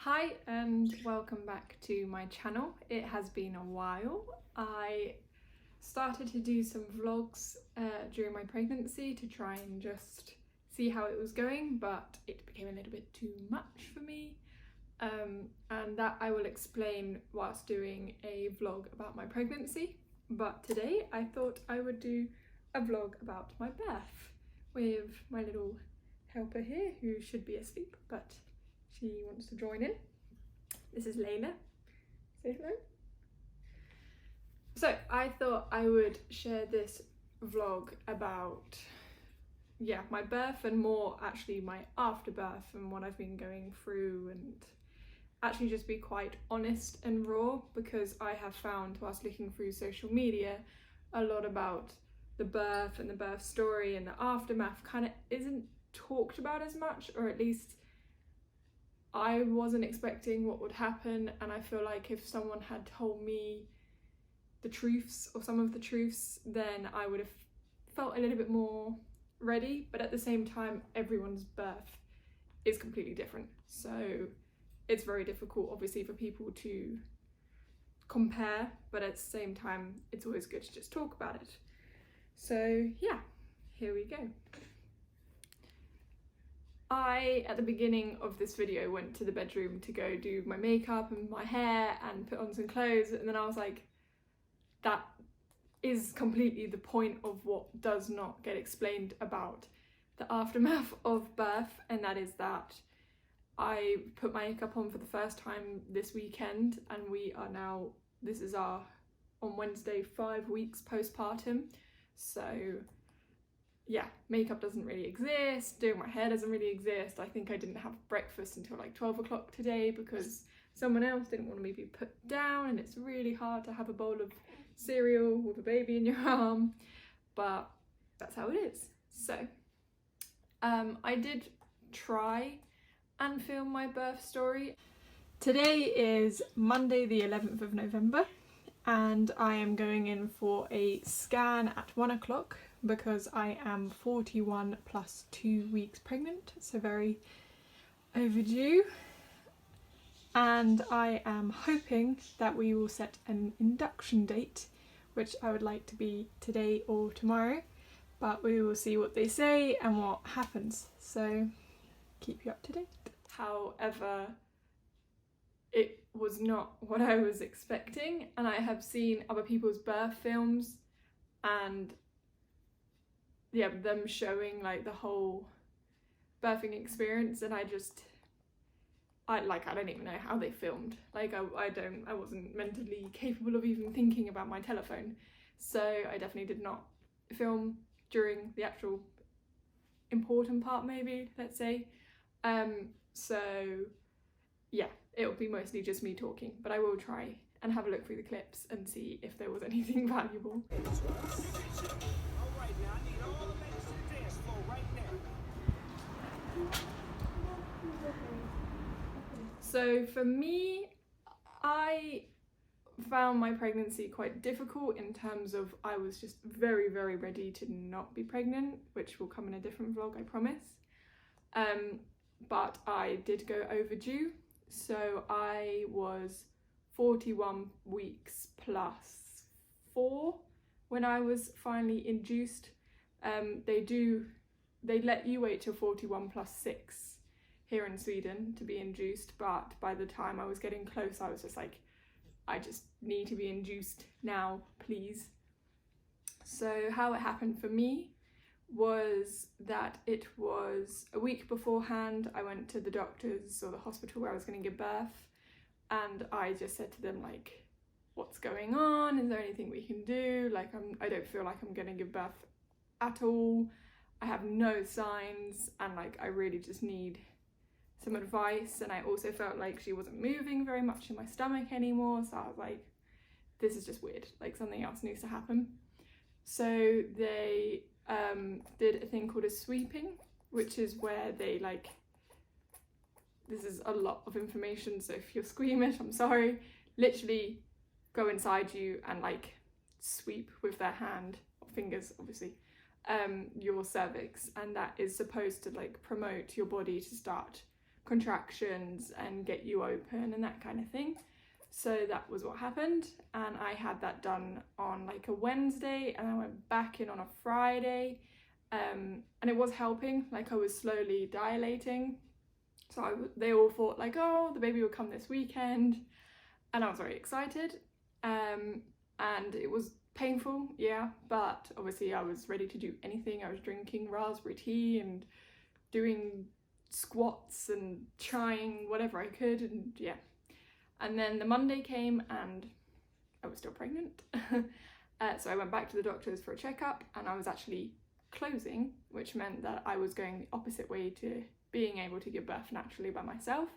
Hi and welcome back to my channel. It has been a while. I started to do some vlogs during my pregnancy to try and just see how it was going, but it became a little bit too much for me. And that I will explain whilst doing a vlog about my pregnancy. But today I thought I would do a vlog about my birth with my little helper here who should be asleep, but she wants to join in. This is Layla. Say hello. So I thought I would share this vlog about my birth and more actually my afterbirth and what I've been going through, and actually just be quite honest and raw, because I have found whilst looking through social media a lot about the birth and the birth story and the aftermath kind of isn't talked about as much, or at least I wasn't expecting what would happen. And I feel like if someone had told me the truths or some of the truths, then I would have felt a little bit more ready. But at the same time, everyone's birth is completely different, so it's very difficult obviously for people to compare, but at the same time it's always good to just talk about it. So yeah, here we go. I, at the beginning of this video, went to the bedroom to go do my makeup and my hair and put on some clothes, and then I was like, that is completely the point of what does not get explained about the aftermath of birth, and that is that I put my makeup on for the first time this weekend, and we are now, this is our, on Wednesday, 5 weeks postpartum. So yeah, makeup doesn't really exist, doing my hair doesn't really exist. I think I didn't have breakfast until like 12 o'clock today because someone else didn't want me to be put down, and it's really hard to have a bowl of cereal with a baby in your arm, but that's how it is. So I did try and film my birth story. Today is Monday the 11th of November, and I am going in for a scan at 1 o'clock because I am 41 plus 2 weeks pregnant, so very overdue. And I am hoping that we will set an induction date, which I would like to be today or tomorrow, but we will see what they say and what happens, so keep you up to date. However, it was not what I was expecting, and I have seen other people's birth films and them showing like the whole birthing experience, and I don't even know how they filmed. Like I wasn't mentally capable of even thinking about my telephone, so I definitely did not film during the actual important part, maybe, let's say. So yeah, it'll be mostly just me talking, but I will try and have a look through the clips and see if there was anything valuable. So for me, I found my pregnancy quite difficult in terms of I was just very, very ready to not be pregnant, which will come in a different vlog, I promise. But I did go overdue, so I was 41 weeks plus 4 when I was finally induced. They let you wait till 41 plus 6 here in Sweden to be induced, but by the time I was getting close, I was just like, I just need to be induced now, please. So how it happened for me was that it was a week beforehand. I went to the doctors or the hospital where I was going to give birth, and I just said to them, like, what's going on? Is there anything we can do? Like, I don't feel like I'm going to give birth at all. I have no signs, and like I really just need some advice. And I also felt like she wasn't moving very much in my stomach anymore, so I was like, this is just weird, like something else needs to happen. So they did a thing called a sweeping, which is where they this is a lot of information, so if you're squeamish, I'm sorry, literally go inside you and like sweep with their hand, or fingers obviously, your cervix, and that is supposed to like promote your body to start contractions and get you open and that kind of thing. So that was what happened, and I had that done on like a Wednesday, and I went back in on a Friday, and it was helping. Like I was slowly dilating, so they all thought like, oh, the baby will come this weekend, and I was very excited, and it was painful, yeah, but obviously I was ready to do anything. I was drinking raspberry tea and doing squats and trying whatever I could, and yeah. And then the Monday came and I was still pregnant. So I went back to the doctors for a checkup, and I was actually closing, which meant that I was going the opposite way to being able to give birth naturally by myself,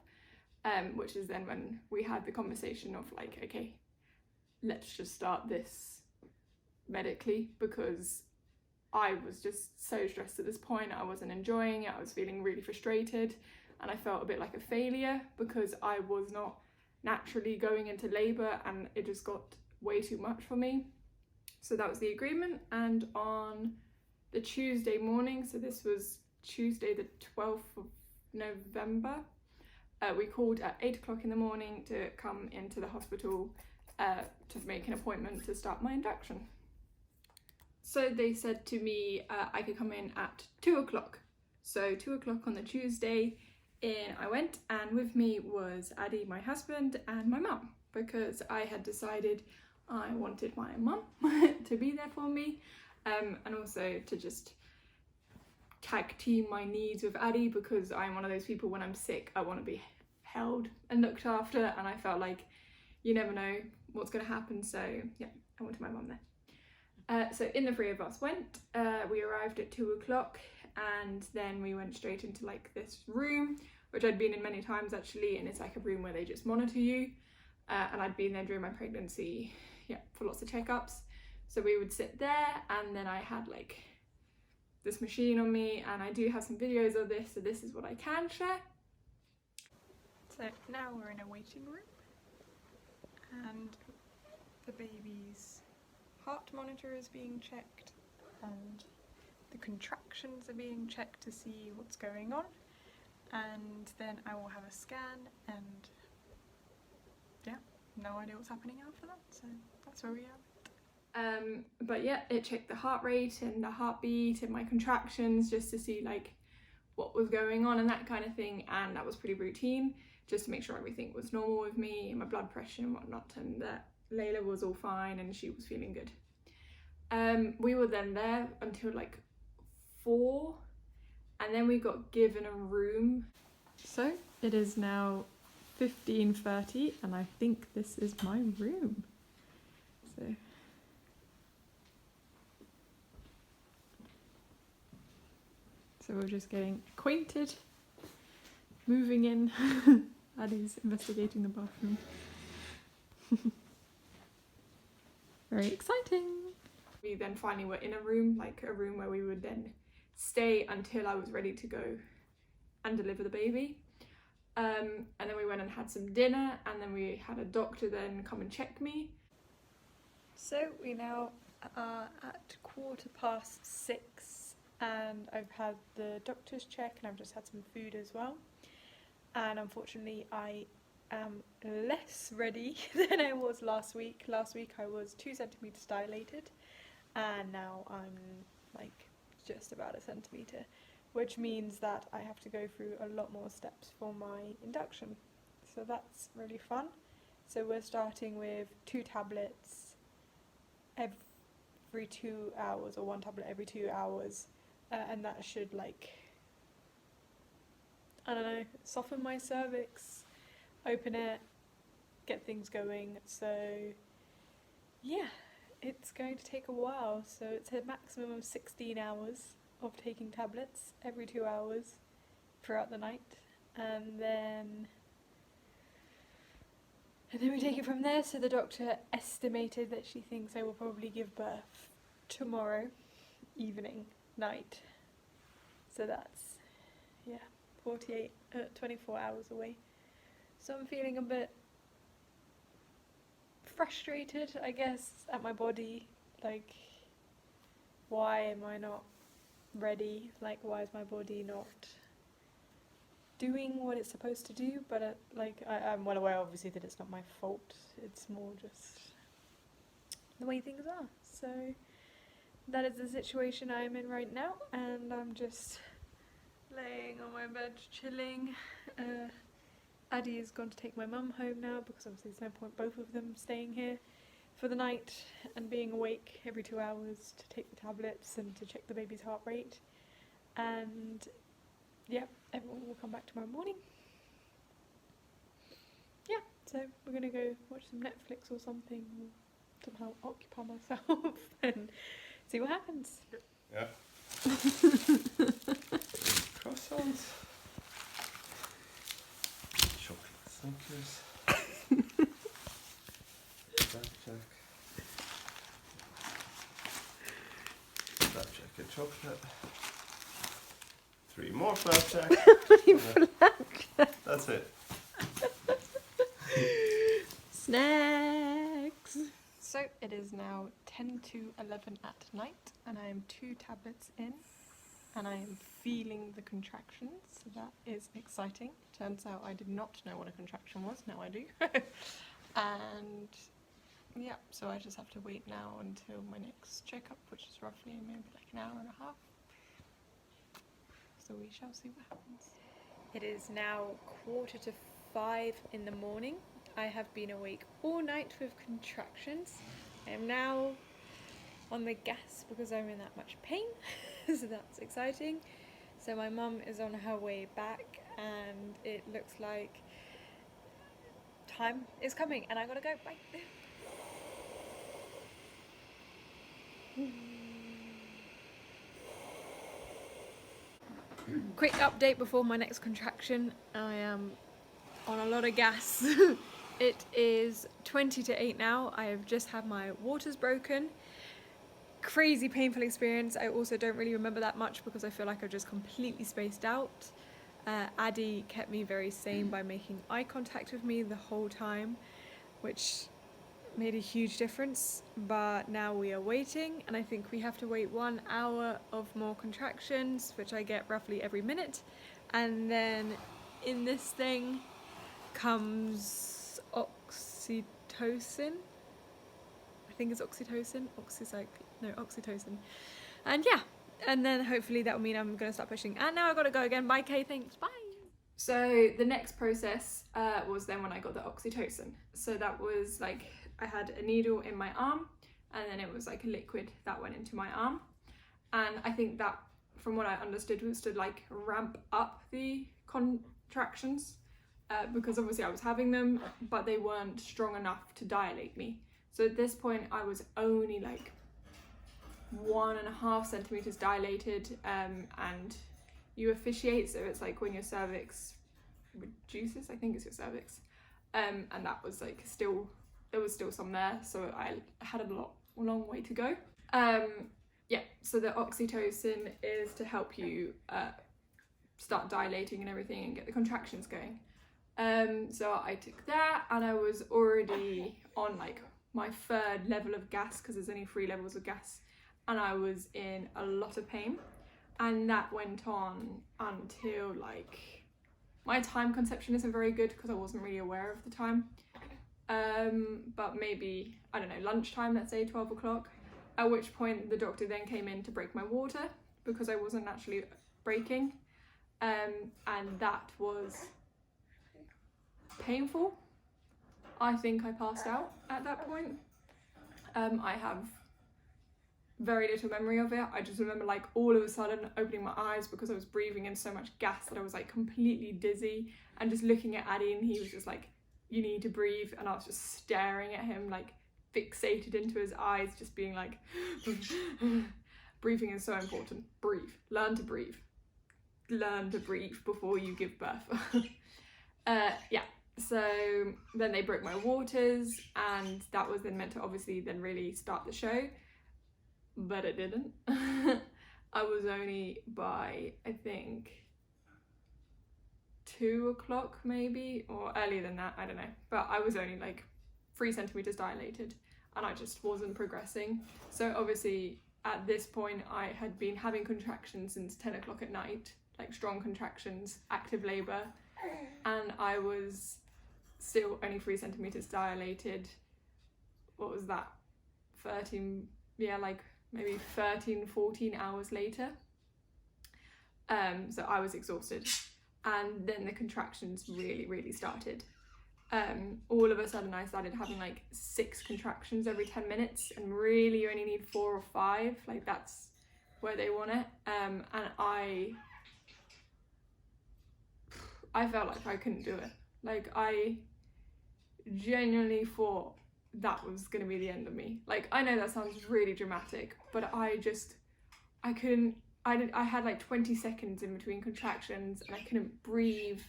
which is then when we had the conversation of like, okay, let's just start this medically, because I was just so stressed at this point. I wasn't enjoying it. I was feeling really frustrated, and I felt a bit like a failure because I was not naturally going into labour, and it just got way too much for me. So that was the agreement. And on the Tuesday morning, so this was Tuesday the 12th of November, we called at 8 o'clock in the morning to come into the hospital to make an appointment to start my induction. So they said to me I could come in at 2 o'clock. So 2 o'clock on the Tuesday, in I went, and with me was Addy, my husband, and my mum, because I had decided I wanted my mum to be there for me, and also to just tag team my needs with Addy, because I'm one of those people, when I'm sick, I want to be held and looked after, and I felt like you never know what's going to happen, so yeah, I wanted my mum there. So in the three of us went, we arrived at 2 o'clock, and then we went straight into like this room, which I'd been in many times actually, and it's like a room where they just monitor you, and I'd been there during my pregnancy, yeah, for lots of checkups. So we would sit there, and then I had like this machine on me, and I do have some videos of this, so this is what I can share. So now we're in a waiting room, and the baby's heart monitor is being checked, and the contractions are being checked to see what's going on, and then I will have a scan, and yeah, no idea what's happening after that, so that's where we are. But yeah, it checked the heart rate and the heartbeat and my contractions, just to see like what was going on and that kind of thing, and that was pretty routine, just to make sure everything was normal with me and my blood pressure and whatnot, and that Layla was all fine and she was feeling good. We were then there until like 4, and then we got given a room. So it is now 15:30, and I think this is my room. So we're just getting acquainted, moving in. Addy's investigating the bathroom. Very exciting. We then finally were in a room, like a room where we would then stay until I was ready to go and deliver the baby. And then we went and had some dinner, and then we had a doctor then come and check me. So we now are at 6:15, and I've had the doctor's check, and I've just had some food as well. And unfortunately I am less ready than I was last week. Last week I was 2 centimeters dilated, and now I'm like just about a centimeter, which means that I have to go through a lot more steps for my induction. So that's really fun. So we're starting with 2 tablets every 2 hours, or 1 tablet every 2 hours, and that should, like, I don't know, soften my cervix, open it, get things going. So yeah, it's going to take a while. So it's a maximum of 16 hours of taking tablets every 2 hours throughout the night, and then we take it from there. So the doctor estimated that she thinks I will probably give birth tomorrow evening, night. So that's, yeah, 24 hours away. So I'm feeling a bit frustrated, I guess, at my body. Like, why am I not ready? Like, why is my body not doing what it's supposed to do, but I'm well aware obviously that it's not my fault. It's more just the way things are. So that is the situation I am in right now, and I'm just laying on my bed chilling. Addie has gone to take my mum home now because obviously there's no point both of them staying here for the night and being awake every 2 hours to take the tablets and to check the baby's heart rate. And yeah, everyone will come back tomorrow morning. Yeah, so we're gonna go watch some Netflix or something, or somehow occupy myself and see what happens. Yeah. Croissants. Chocolate Snickers. Flapjack. Flapjack and chocolate. 3 more flapjack. That's it. Snacks! So it is now 10 to 11 at night, and I am 2 tablets in, and I am feeling the contractions, so that is exciting. Turns out I did not know what a contraction was, now I do. And yeah, so I just have to wait now until my next checkup, which is roughly maybe like an hour and a half. So we shall see what happens. It is now 4:45 in the morning. I have been awake all night with contractions. I am now on the gas because I'm in that much pain, so that's exciting. So my mum is on her way back, and it looks like time is coming, and I gotta go. Bye. Quick update before my next contraction. I am on a lot of gas. It is 20 to 8 now. I have just had my waters broken. Crazy painful experience. I also don't really remember that much because I feel like I've just completely spaced out. Addie kept me very sane by making eye contact with me the whole time, which made a huge difference. But now we are waiting, and I think we have to wait 1 hour of more contractions, which I get roughly every minute. And then in this thing comes oxytocin. I think it's oxytocin. Oxytocin. And yeah, and then hopefully that will mean I'm gonna start pushing. And now I've got to go again. Bye, Kay. Thanks. Bye. So the next process was then when I got the oxytocin. So that was like, I had a needle in my arm, and then it was like a liquid that went into my arm. And I think that, from what I understood, was to like ramp up the contractions, because obviously I was having them, but they weren't strong enough to dilate me. So at this point I was only like 1.5 centimeters dilated, and you officiate, so it's like when your cervix reduces, I think it's your cervix, and that was like still, there was still some there, so I had a long way to go. Yeah, so the oxytocin is to help you start dilating and everything and get the contractions going. So I took that, and I was already on like my 3rd level of gas, because there's only 3 levels of gas, and I was in a lot of pain, and that went on until like, my time conception isn't very good because I wasn't really aware of the time, but maybe, I don't know, lunchtime, let's say 12 o'clock, at which point the doctor then came in to break my water because I wasn't actually breaking, and that was painful. I think I passed out at that point. I have very little memory of it. I just remember like all of a sudden opening my eyes because I was breathing in so much gas that I was like completely dizzy, and just looking at Addie, and he was just like, you need to breathe, and I was just staring at him like fixated into his eyes, just being like breathing is so important. Breathe. Learn to breathe. Learn to breathe before you give birth. Yeah. So then they broke my waters, and that was then meant to obviously then really start the show, but it didn't. I was only by, I think, 2 o'clock maybe, or earlier than that, I don't know, but I was only like 3 centimeters dilated, and I just wasn't progressing. So obviously at this point I had been having contractions since 10 o'clock at night, like strong contractions, active labour, and I was still only 3 centimeters dilated. What was that? 13, yeah, like maybe 13, 14 hours later. So I was exhausted, and then the contractions really started. All of a sudden I started having like 6 contractions every 10 minutes, and really you only need 4 or 5, like that's where they want it. And I felt like I couldn't do it. Like I genuinely thought that was gonna be the end of me. Like I know that sounds really dramatic, but I couldn't. I had like 20 seconds in between contractions and I couldn't breathe,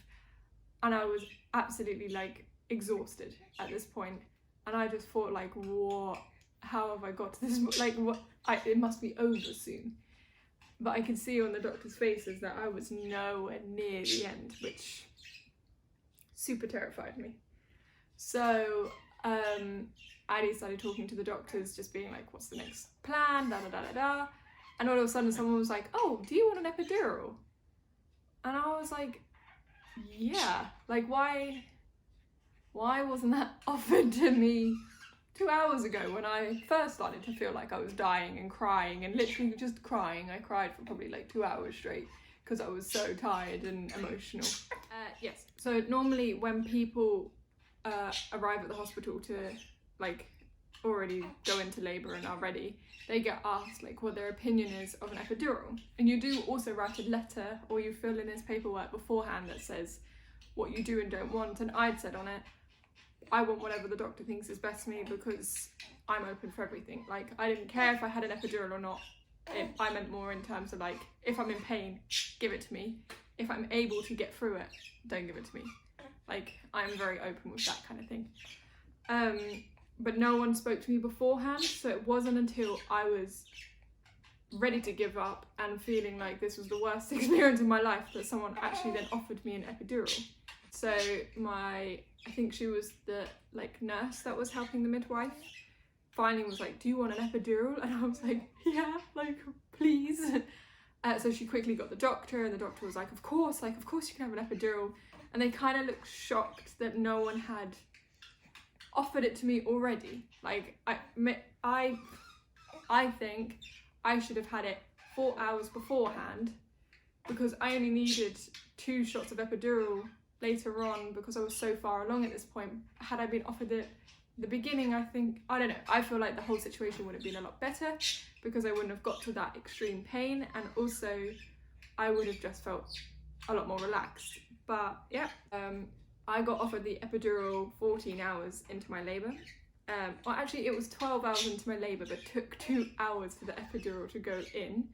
and I was absolutely like exhausted at this point. And I just thought like, what, how have I got to this, like what, it must be over soon. But I could see on the doctor's faces that I was nowhere near the end, which super terrified me. So I started talking to the doctors, just being like, what's the next plan, da da da da da. And all of a sudden someone was like, oh, do you want an epidural? And I was like, yeah, like why wasn't that offered to me 2 hours ago when I first started to feel like I was dying and crying, and literally just crying. I cried for probably like 2 hours straight because I was so tired and emotional. Yes, so normally when people arrive at the hospital to like already go into labour and are ready, they get asked like what their opinion is of an epidural. And you do also write a letter, or you fill in this paperwork beforehand that says what you do and don't want. And I'd said on it, I want whatever the doctor thinks is best for me, because I'm open for everything. Like I didn't care if I had an epidural or not. I meant more in terms of like, if I'm in pain, give it to me. If I'm able to get through it, don't give it to me. Like I'm very open with that kind of thing. But no one spoke to me beforehand, so it wasn't until I was ready to give up and feeling like this was the worst experience of my life that someone actually then offered me an epidural. So I think she was the like nurse that was helping the midwife, finally was like, do you want an epidural? And I was like, yeah, like please. So she quickly got the doctor, and the doctor was like, of course you can have an epidural. And they kind of looked shocked that no one had offered it to me already. Like I think I should have had it 4 hours beforehand, because I only needed 2 shots of epidural later on because I was so far along at this point. Had I been offered it at the beginning, I don't know, I feel like the whole situation would have been a lot better, because I wouldn't have got to that extreme pain, and also I would have just felt a lot more relaxed. But yeah, I got offered the epidural 14 hours into my labour. Well, actually it was 12 hours into my labour, but took 2 hours for the epidural to go in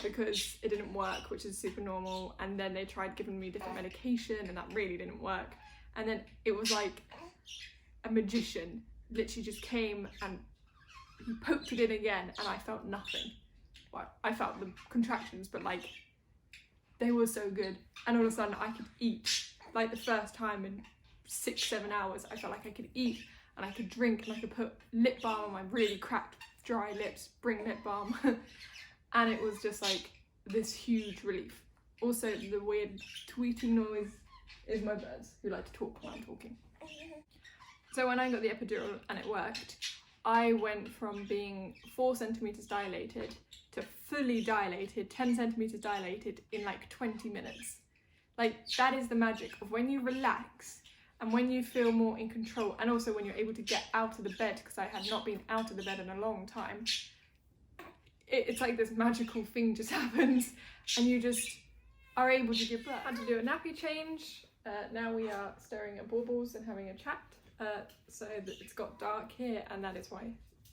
because it didn't work, which is super normal. And then they tried giving me different medication, and that really didn't work. And then it was like a magician literally just came and he poked it in again, and I felt nothing. Well, I felt the contractions, but like they were so good. And all of a sudden I could eat. Like the first time in 6-7 hours, I felt like I could eat and I could drink, and I could put lip balm on my really cracked dry lips, bring lip balm. And it was just like this huge relief. Also, the weird tweeting noise is my birds who like to talk when I'm talking. So when I got the epidural and it worked, I went from being 4 centimeters dilated to fully dilated, 10 centimeters dilated in like 20 minutes. Like that is the magic of when you relax and when you feel more in control, and also when you're able to get out of the bed, because I had not been out of the bed in a long time. It's like this magical thing just happens, and you just are able to give birth. I had to do a nappy change. Now we are staring at baubles and having a chat. So that it's got dark here, and that is why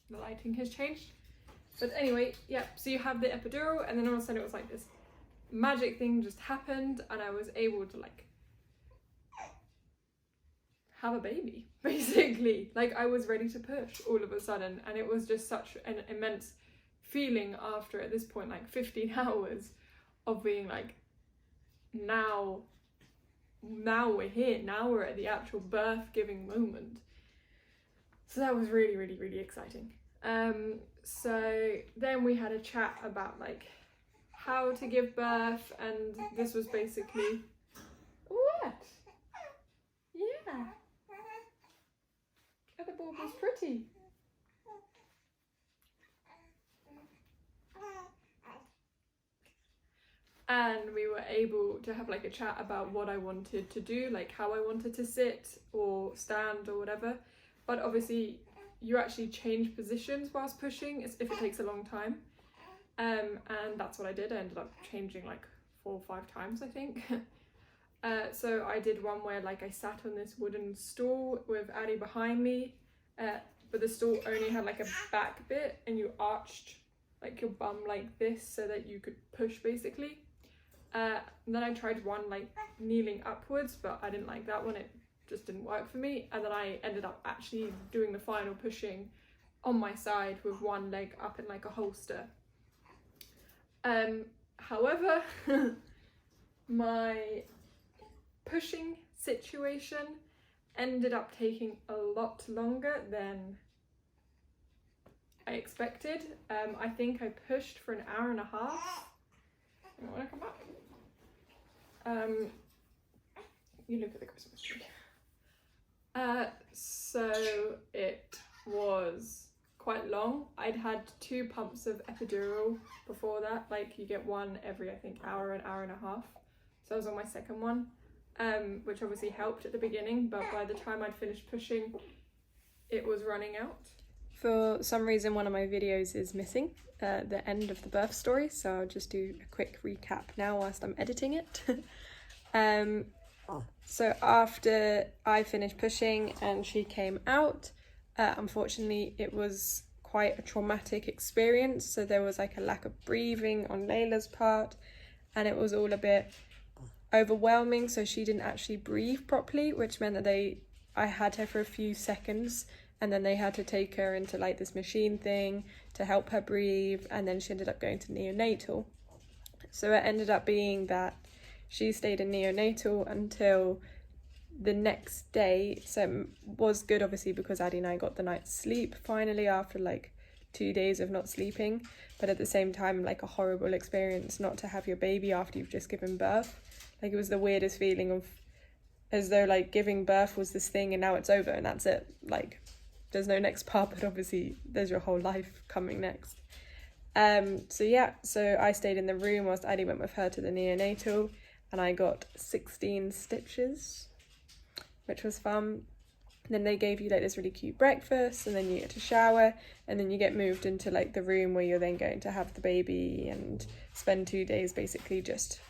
the lighting has changed. But anyway, yeah, so you have the epidural, and then all of a sudden it was like this magic thing just happened, and I was able to like have a baby, basically. Like I was ready to push all of a sudden, and it was just such an immense feeling after, at this point, like 15 hours of being like, now we're here, now we're at the actual birth giving moment. So that was really exciting. So then we had a chat about like how to give birth, and this was basically what? Yeah. Oh, the Baubles pretty. And we were able to have like a chat about what I wanted to do, like how I wanted to sit or stand or whatever. But obviously you actually change positions whilst pushing if it takes a long time. And that's what I did. I ended up changing like 4 or 5 times, I think. So I did one where like I sat on this wooden stool with Addie behind me, but the stool only had like a back bit and you arched like your bum like this so that you could push basically. Then I tried one like kneeling upwards, but I didn't like that one, it just didn't work for me. And then I ended up actually doing the final pushing on my side with one leg up in like a holster. However, my pushing situation ended up taking a lot longer than I expected. I think I pushed for an hour and a half. You want to come up? You look at the Christmas tree. So it was quite long. I'd had 2 pumps of epidural before that. Like you get one every, I think, hour and a half. So I was on my second one, which obviously helped at the beginning, but by the time I'd finished pushing, it was running out. For some reason, one of my videos is missing, the end of the birth story, so I'll just do a quick recap now whilst I'm editing it. So after I finished pushing and she came out, unfortunately it was quite a traumatic experience, so there was like a lack of breathing on Layla's part and it was all a bit overwhelming, so she didn't actually breathe properly, which meant that I had her for a few seconds and then they had to take her into like this machine thing to help her breathe, and then she ended up going to neonatal. So it ended up being that she stayed in neonatal until the next day. So it was good obviously because Addie and I got the night's sleep finally after like 2 days of not sleeping, but at the same time like a horrible experience not to have your baby after you've just given birth. Like it was the weirdest feeling of as though like giving birth was this thing and now it's over and that's it. Like there's no next part, but obviously there's your whole life coming next. So I stayed in the room whilst Addie went with her to the neonatal, and I got 16 stitches, which was fun. Then they gave you like this really cute breakfast, and then you get to shower, and then you get moved into like the room where you're then going to have the baby and spend 2 days basically just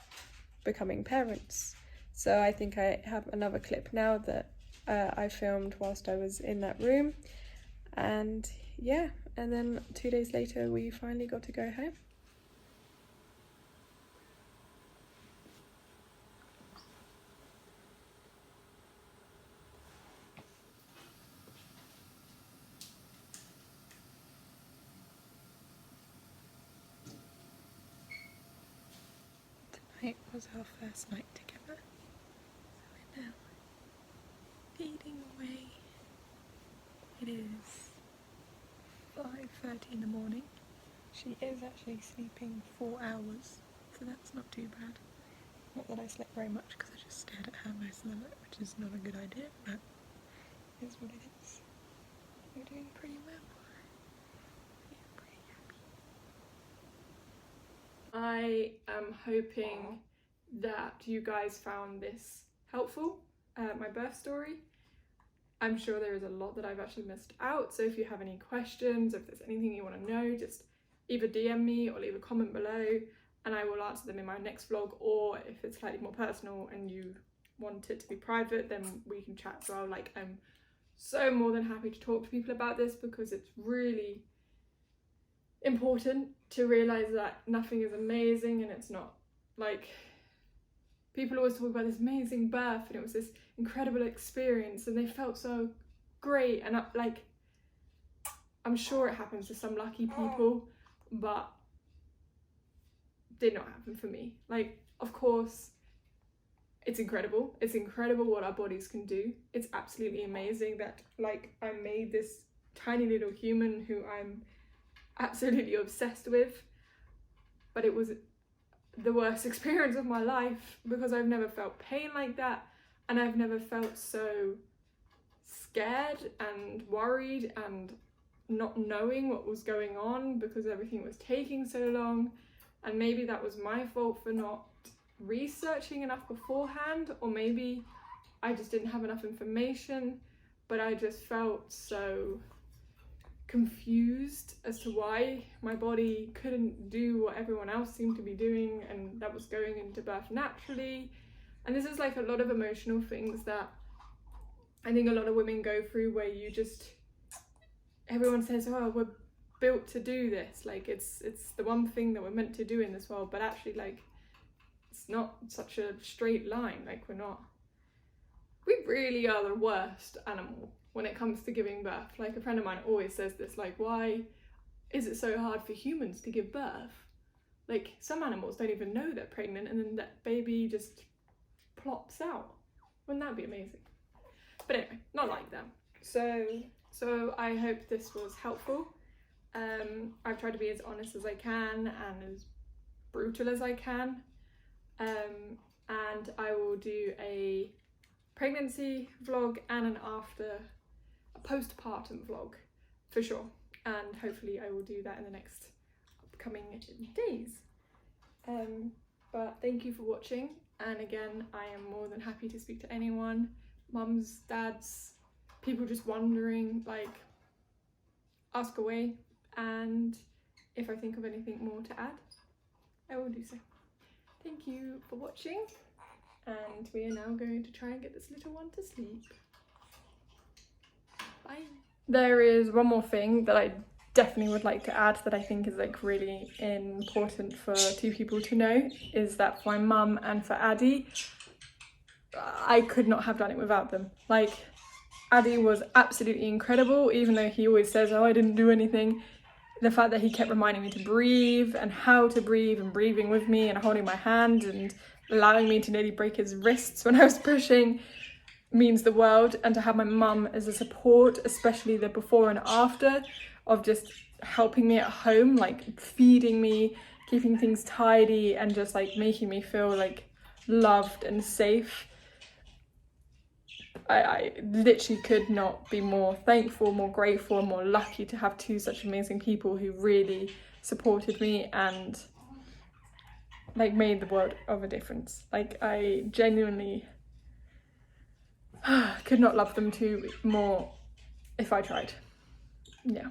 becoming parents. So I think I have another clip now that I filmed whilst I was in that room, and yeah, and then 2 days later we finally got to go home. Tonight was our first night together, so we're now feeding away. It is 5:30 in the morning. She is actually sleeping 4 hours, so that's not too bad. Not that I slept very much because I just stared at her most of the night, which is not a good idea, but it is what it is. We're doing pretty well. Yeah, pretty happy. I am hoping that you guys found this helpful, my birth story. I'm sure there is a lot that I've actually missed out, so if you have any questions, if there's anything you want to know, just either DM me or leave a comment below and I will answer them in my next vlog, or if it's slightly more personal and you want it to be private, then we can chat as well. Like, I'm so more than happy to talk to people about this because it's really important to realise that nothing is amazing, and it's not like people always talk about this amazing birth and it was this incredible experience and they felt so great, and I'm sure it happens to some lucky people, but did not happen for me. Like, of course it's incredible what our bodies can do. It's absolutely amazing that like I made this tiny little human who I'm absolutely obsessed with, but it was the worst experience of my life, because I've never felt pain like that, and I've never felt so scared and worried and not knowing what was going on because everything was taking so long. And maybe that was my fault for not researching enough beforehand, or maybe I just didn't have enough information, but I just felt so confused as to why my body couldn't do what everyone else seemed to be doing, and that was going into birth naturally. And this is like a lot of emotional things that I think a lot of women go through, where you just, everyone says, oh, we're built to do this, like it's the one thing that we're meant to do in this world, but actually like it's not such a straight line. Like we really are the worst animal when it comes to giving birth. Like a friend of mine always says this, like, why is it so hard for humans to give birth? Like some animals don't even know they're pregnant, and then that baby just plops out. Wouldn't that be amazing? But anyway, not like that. So I hope this was helpful. I've tried to be as honest as I can and as brutal as I can. And I will do a pregnancy vlog and a postpartum vlog for sure. And hopefully I will do that in the next upcoming days. But thank you for watching. And again, I am more than happy to speak to anyone, mums, dads, people just wondering, like, ask away. And if I think of anything more to add, I will do so. Thank you for watching, and we are now going to try and get this little one to sleep. Bye. There is one more thing that I definitely would like to add that I think is like really important for two people to know, is that for my mum and for Addy, I could not have done it without them. Like, Addy was absolutely incredible, even though he always says, oh, I didn't do anything. The fact that he kept reminding me to breathe and how to breathe, and breathing with me and holding my hand and allowing me to nearly break his wrists when I was pushing, means the world. And to have my mum as a support, especially the before and after, of just helping me at home, like feeding me, keeping things tidy, and just like making me feel like loved and safe. I literally could not be more thankful, more grateful, and more lucky to have two such amazing people who really supported me and like made the world of a difference. Like, I genuinely could not love them two more if I tried. Yeah.